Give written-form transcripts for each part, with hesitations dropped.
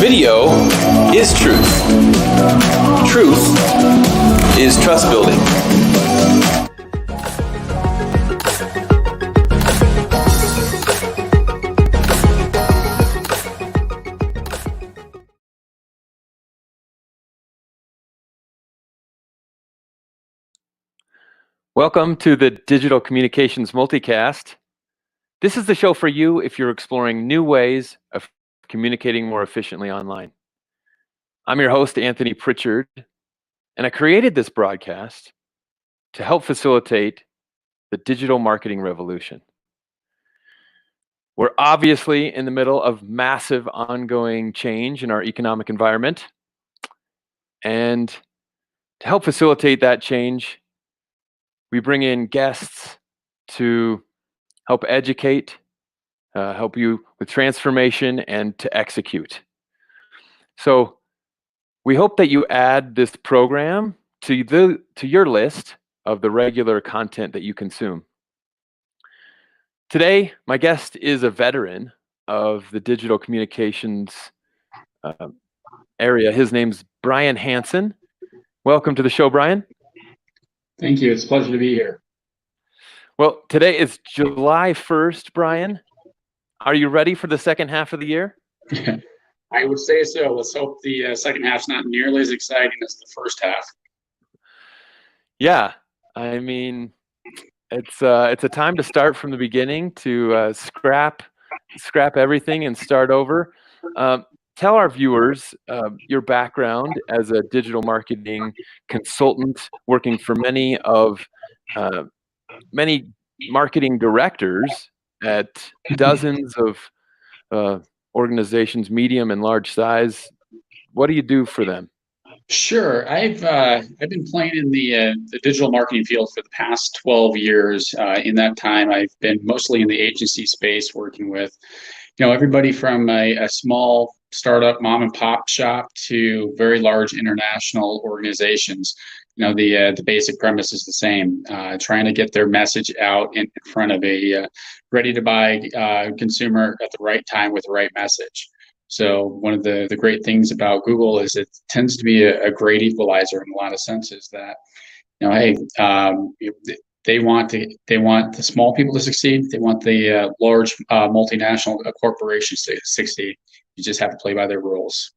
Video is truth. Truth is trust building. Welcome to the Digital Communications Multicast. This is the show for you if you're exploring new ways of communicating more efficiently online. I'm your host, Anthony Prichard, and I created this broadcast to help facilitate the digital marketing revolution. We're obviously in the middle of massive ongoing change in our economic environment. And to help facilitate that change, we bring in guests to help educate, help you with transformation, and to execute. So we hope that you add this program to your list of the regular content that you consume. Today, my guest is a veteran of the digital communications area. His name's Brian Hansen. Welcome to the show, Brian. Thank you. It's a pleasure to be here. Well, today is July 1st, Brian. Are you ready for the second half of the year? I would say so. Let's hope the second half's not nearly as exciting as the first half. Yeah, I mean, it's a time to start from the beginning, to scrap everything and start over. Tell our viewers your background as a digital marketing consultant, working for many marketing directors at dozens of organizations, medium and large size. What do you do for them? Sure. I've been playing in the digital marketing field for the past 12 years. In that time, I've been mostly in the agency space, working with everybody from a small startup mom and pop shop to very large international organizations. The basic premise is the same, trying to get their message out in front of a ready to buy consumer at the right time with the right message. So one of the great things about Google is it tends to be a great equalizer in a lot of senses, that they want the small people to succeed. They want the large multinational corporations to succeed. You just have to play by their rules.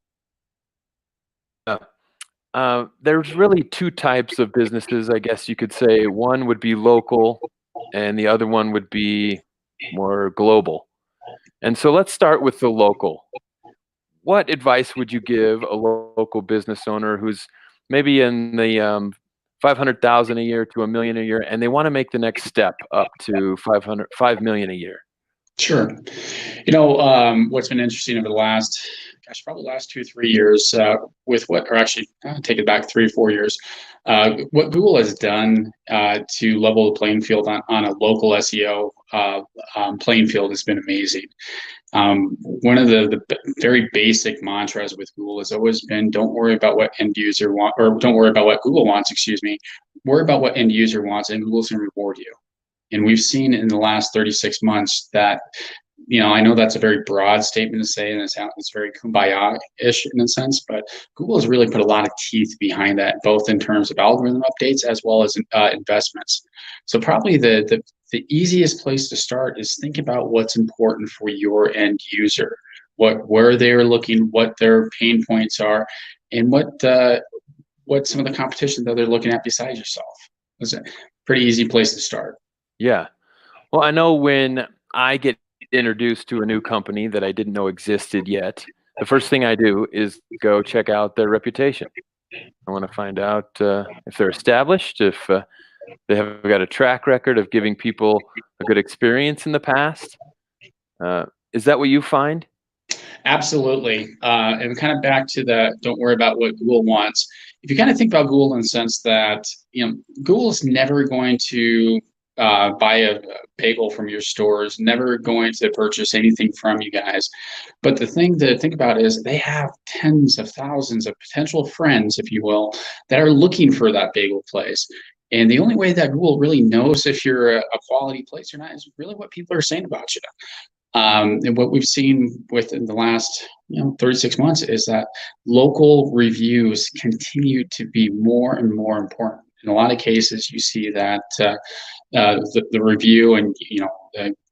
There's really two types of businesses, I guess you could say. One would be local, and the other one would be more global. And so let's start with the local. What advice would you give a local business owner who's maybe in the 500,000 a year to $1 million a year, and they want to make the next step up to 5 million a year? Sure. What's been interesting over the last 2-3 years, take it back 3 or 4 years, what Google has done to level the playing field on a local SEO playing field has been amazing. One of the very basic mantras with Google has always been, don't worry about what end user want, or don't worry about what Google wants, worry about what end user wants, and Google's going to reward you. And we've seen in the last 36 months that, I know that's a very broad statement to say, and it's very kumbaya-ish in a sense, but Google has really put a lot of teeth behind that, both in terms of algorithm updates as well as investments. So probably the easiest place to start is think about what's important for your end user, where they're looking, what their pain points are, and what some of the competition that they're looking at besides yourself. It's a pretty easy place to start. Yeah. Well, I know when I get introduced to a new company that I didn't know existed yet, the first thing I do is go check out their reputation. I want to find out if they're established, if they have got a track record of giving people a good experience in the past. Is that what you find? Absolutely. And kind of back to that, don't worry about what Google wants. If you kind of think about Google in the sense that, Google is never going to buy a bagel from your stores, never going to purchase anything from you guys. But the thing to think about is they have tens of thousands of potential friends, if you will, that are looking for that bagel place. And the only way that Google really knows if you're a quality place or not is really what people are saying about you. And what we've seen within the last 36 months is that local reviews continue to be more and more important. In a lot of cases, you see that the review and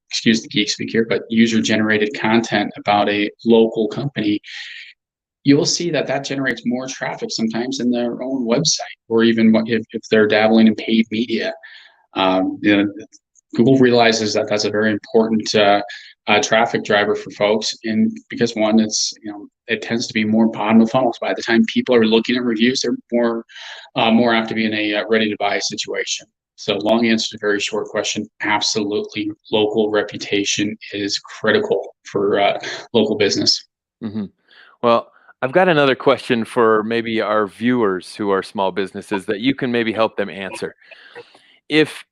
excuse the geek speak here, but user generated content about a local company, you'll see that that generates more traffic sometimes than their own website, or even if they're dabbling in paid media. You know, Google realizes that that's a very important traffic driver for folks, and because one, it tends to be more bottom of funnels. By the time people are looking at reviews, they're more apt to be in a ready to buy situation. So, long answer to a very short question: absolutely, local reputation is critical for local business. Hmm. Well, I've got another question for maybe our viewers who are small businesses that you can maybe help them answer. If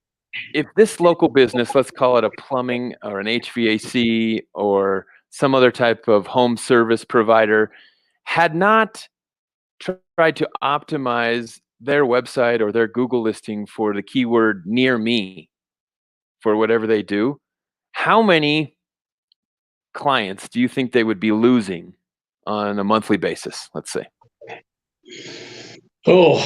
if this local business, let's call it a plumbing or an HVAC or some other type of home service provider, had not tried to optimize their website or their Google listing for the keyword near me for whatever they do, how many clients do you think they would be losing on a monthly basis, let's say? Oh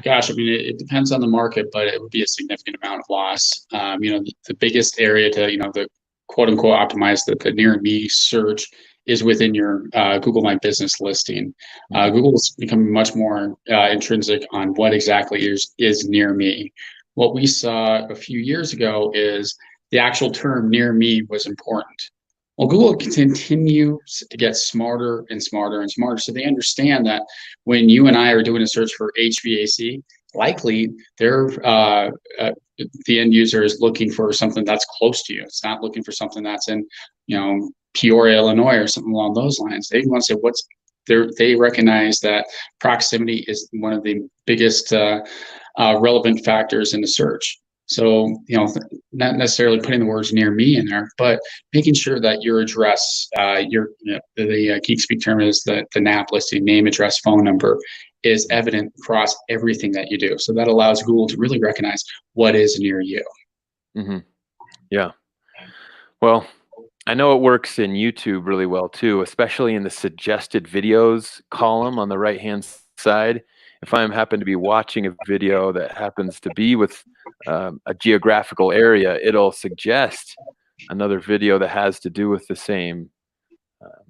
gosh, I mean, it depends on the market, but it would be a significant amount of loss. The biggest area to the quote unquote optimize the near me search is within your Google My Business listing. Mhm. Google's become much more intrinsic on what exactly is near me. What we saw a few years ago is the actual term near me was important. Well, Google continues to get smarter and smarter and smarter. So they understand that when you and I are doing a search for HVAC, likely the end user is looking for something that's close to you. It's not looking for something that's in, Peoria, Illinois, or something along those lines. They want to say what's there. They recognize that proximity is one of the biggest relevant factors in the search. So, not necessarily putting the words near me in there, but making sure that your address, the Geek Speak term is the NAP listing, name, address, phone number, is evident across everything that you do. So that allows Google to really recognize what is near you. Mhm. Yeah. Well, I know it works in YouTube really well too, especially in the suggested videos column on the right-hand side. If I happen to be watching a video that happens to be with a geographical area, it'll suggest another video that has to do with the same uh,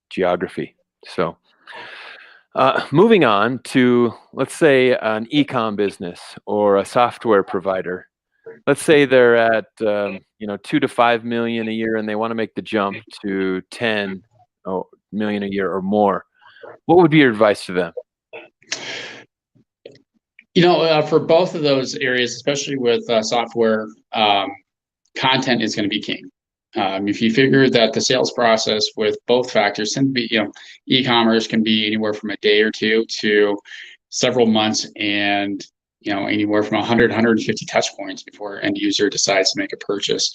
geography. So, moving on to, let's say, an e-com business or a software provider. Let's say they're at 2 to 5 million a year, and they want to make the jump to 10 million a year or more. What would be your advice to them? For both of those areas, especially with software, content is going to be king. If you figure that the sales process with both factors tend to be, e-commerce can be anywhere from a day or two to several months, and anywhere from 100, 150 touch points before end user decides to make a purchase.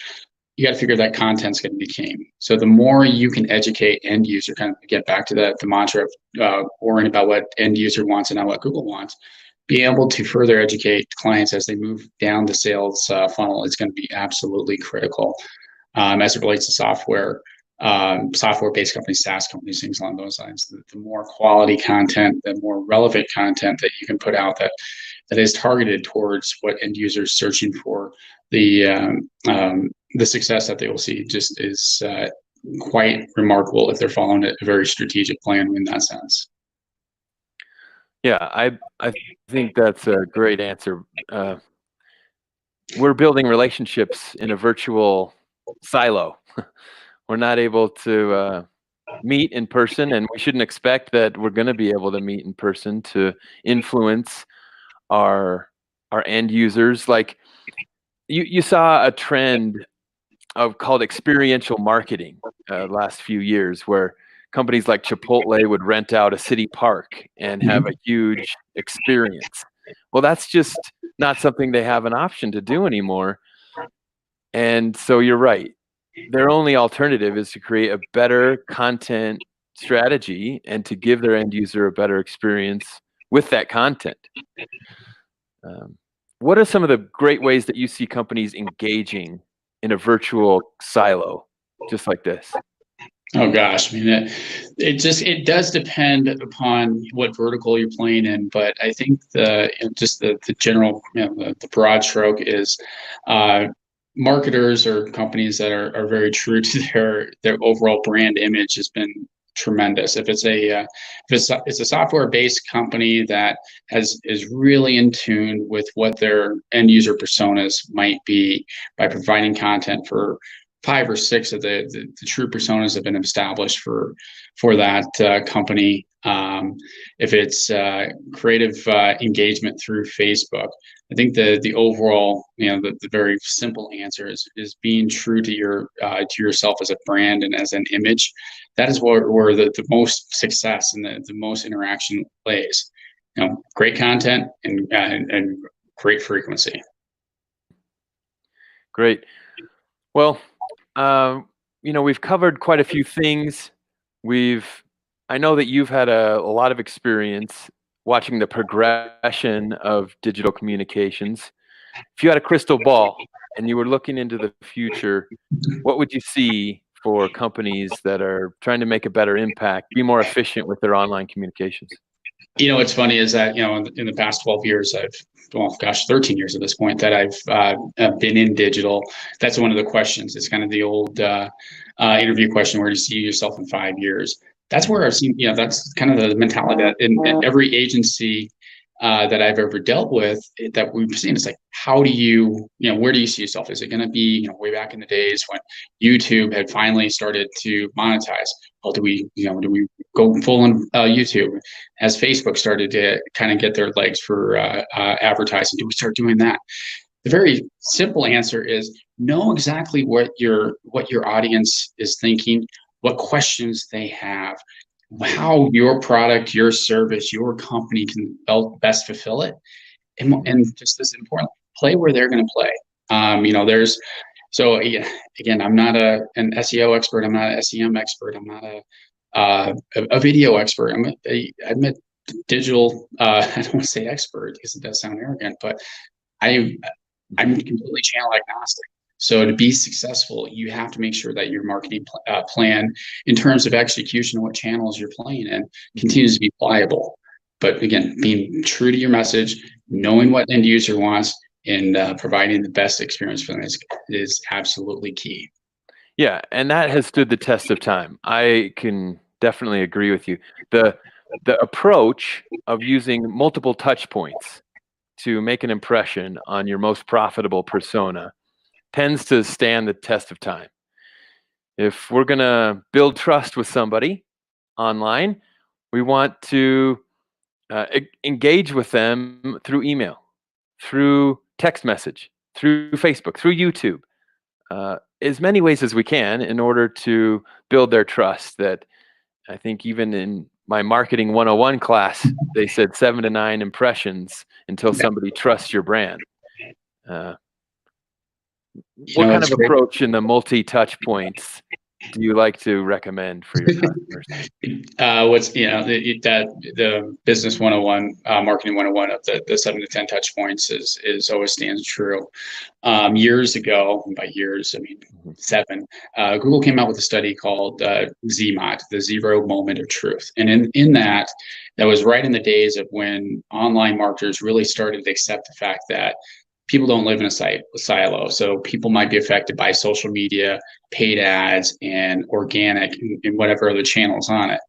You got to figure that content's going to be king. So the more you can educate end user, kind of get back to the mantra of worrying about what end user wants and not what Google wants, be able to further educate clients as they move down the sales funnel is going to be absolutely critical as it relates to software-based companies, SaaS companies, things along those lines. The more quality content, the more relevant content that you can put out that is targeted towards what end users searching for, the success that they will see just is quite remarkable if they're following a very strategic plan in that sense. Yeah, I think that's a great answer. We're building relationships in a virtual silo. We're not able to meet in person, and we shouldn't expect that we're going to be able to meet in person to influence our end users. Like you saw a trend of called experiential marketing last few years, where companies like Chipotle would rent out a city park and have a Mhm. huge experience. Well, that's just not something they have an option to do anymore. And so you're right. Their only alternative is to create a better content strategy and to give their end user a better experience with that content. Um, what are some of the great ways that you see companies engaging in a virtual silo? just like this? Oh gosh, I mean, it does depend upon what vertical you're playing in, but I think just the general, the broad stroke is, uh, marketers or companies that are very true to their overall brand image has been tremendous. If it's a software based company that is really in tune with what their end user personas might be by providing content for 5 or 6 of the true personas have been established for that company. If it's creative engagement through Facebook, I think the overall, the very simple answer is being true to yourself as a brand and as an image. That is where the most success and the most interaction lays. Great content and great frequency. Great. Well, we've covered quite a few things. I know that you've had a lot of experience watching the progression of digital communications. If you had a crystal ball and you were looking into the future, what would you see for companies that are trying to make a better impact, be more efficient with their online communications? What's funny is that, in the past 12 years, 13 years at this point that I've been in digital. That's one of the questions. It's kind of the old interview question: where do you see yourself in 5 years? That's where I've seen, that's kind of the mentality that in every agency that I've ever dealt with, that we've seen. It's like, where do you see yourself? Is it going to be, way back in the days when YouTube had finally started to monetize? Well, do we go full on YouTube? As Facebook started to kind of get their legs for advertising, do we start doing that? The very simple answer is know exactly what your audience is thinking, what questions they have, how your product, your service, your company can best fulfill it, and just as important, play where they're going to play. Again, I'm not an SEO expert. I'm not an SEM expert. I'm not a video expert. I'm a digital. I don't want to say expert because it does sound arrogant, but I'm completely channel agnostic. So to be successful, you have to make sure that your marketing plan, in terms of execution of what channels you're playing in, continues to be pliable. But again, being true to your message, knowing what end user wants, and providing the best experience for them is absolutely key. Yeah, and that has stood the test of time. I can definitely agree with you. The approach of using multiple touch points to make an impression on your most profitable persona tends to stand the test of time. If we're going to build trust with somebody online, we want to engage with them through email, through text message, through Facebook, through YouTube, as many ways as we can in order to build their trust. That I think even in my marketing 101 class, they said 7 to 9 impressions until somebody trusts your brand. What kind of approach in the multi-touch points do you like to recommend for your customers? The business 101, marketing 101 of the 7 to 10 touch points is always stands true. Years ago, and by years I mean 7, Google came out with a study called ZMOT, the Zero Moment of Truth, and in that was right in the days of when online marketers really started to accept the fact that people don't live in a silo. So people might be affected by social media, paid ads, and organic, and whatever other channels on it.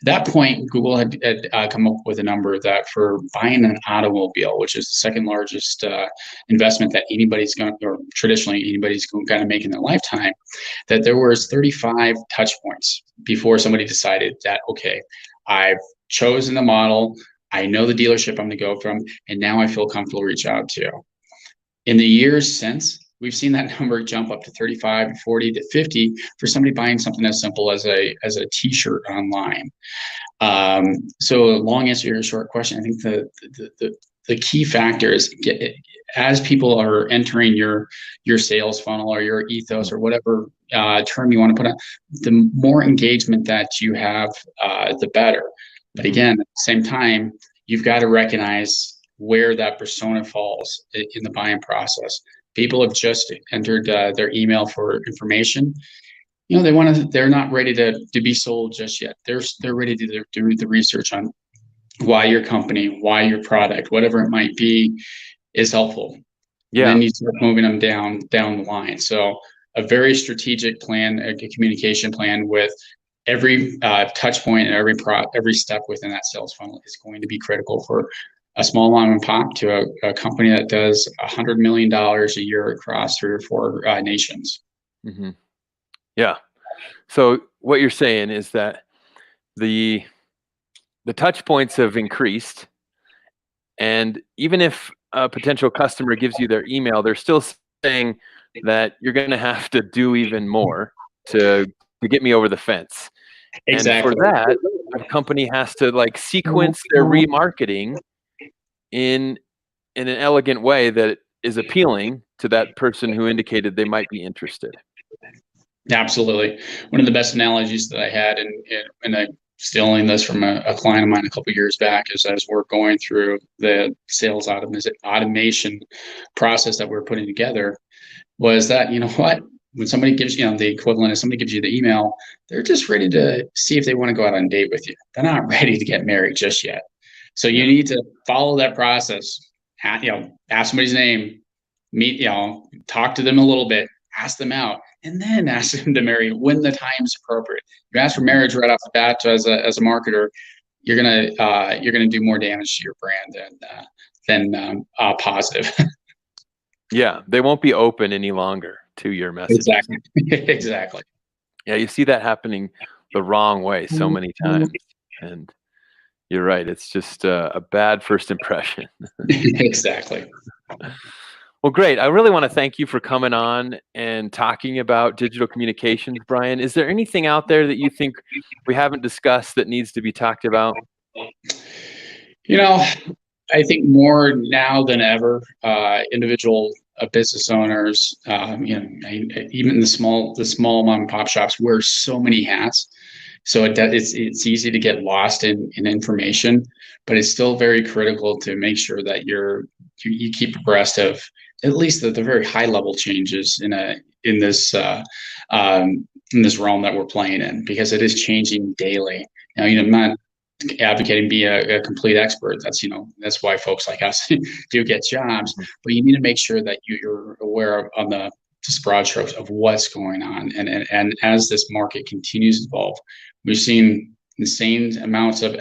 At that point, Google had come up with a number that for buying an automobile, which is the second largest investment that traditionally anybody's going to make in their lifetime, that there was 35 touch points before somebody decided that, okay, I've chosen the model, I know the dealership I'm going to go from, and now I feel comfortable to reach out to. In the years since, we've seen that number jump up to 35, 40 to 50 for somebody buying something as simple as a t-shirt online. So long answer to your short question, I think the key factor is as people are entering your sales funnel or your ethos or whatever term you want to put on, the more engagement that you have, the better. But again, at the same time, you've got to recognize where that persona falls in the buying process. People have just entered their email for information. they're not ready to be sold just yet. They're ready to do the research on why your company, why your product, whatever it might be, is helpful. And then you start moving them down the line. So a very strategic plan, a communication plan with every touch point and every step within that sales funnel is going to be critical for a small mom and pop to a company that does $100 million a year across 3 or 4 nations. Mm-hmm. Yeah. So what you're saying is that the touch points have increased, and even if a potential customer gives you their email, they're still saying that you're going to have to do even more to get me over the fence. Exactly. And for that, a company has to like sequence their remarketing in an elegant way that is appealing to that person who indicated they might be interested. Absolutely. One of the best analogies that I had, and I'm stealing this from a client of mine a couple of years back, is as we're going through the sales automation process that we're putting together, was that, when somebody gives, the equivalent of somebody gives you the email, they're just ready to see if they want to go out on a date with you. They're not ready to get married just yet. So you need to follow that process. Ask somebody's name, meet, talk to them a little bit, ask them out, and then ask them to marry when the time is appropriate. You ask for marriage right off the bat as a marketer, you're gonna do more damage to your brand than positive. Yeah, they won't be open any longer to your message. Exactly. Yeah, you see that happening the wrong way so many times, and you're right. It's just a bad first impression. Exactly. Well, great. I really want to thank you for coming on and talking about digital communications, Brian. Is there anything out there that you think we haven't discussed that needs to be talked about? I think more now than ever, individual business owners, even the small mom and pop shops wear so many hats. So it's easy to get lost in information, but it's still very critical to make sure that you keep abreast of at least the very high level changes in this realm that we're playing in, because it is changing daily. Now, I'm not advocating be a complete expert. That's why folks like us do get jobs, but you need to make sure that you're aware of on the just broad strokes of what's going on. And as this market continues to evolve, we've seen insane amounts of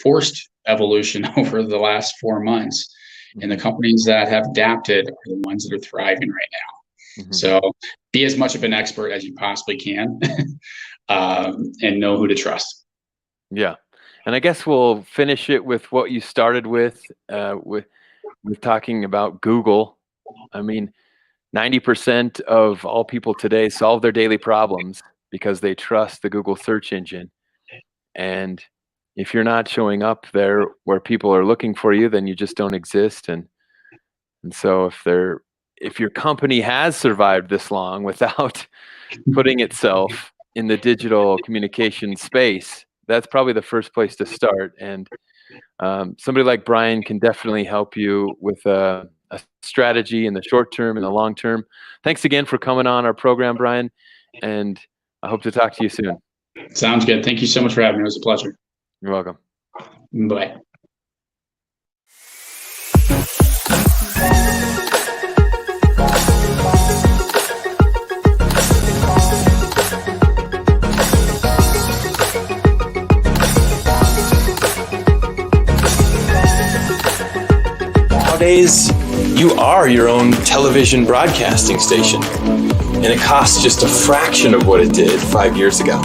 forced evolution over the last 4 months. And the companies that have adapted are the ones that are thriving right now. Mm-hmm. So be as much of an expert as you possibly can, and know who to trust. Yeah. And I guess we'll finish it with what you started with talking about Google. I mean, 90% of all people today solve their daily problems because they trust the Google search engine. And if you're not showing up there where people are looking for you, then you just don't exist. And so if your company has survived this long without putting itself in the digital communication space, that's probably the first place to start. And somebody like Brian can definitely help you with a strategy in the short term and the long term. Thanks again for coming on our program, Brian, and I hope to talk to you soon. Sounds good. Thank you so much for having me. It was a pleasure. You're welcome. Bye. Nowadays, you are your own television broadcasting station, and it costs just a fraction of what it did 5 years ago.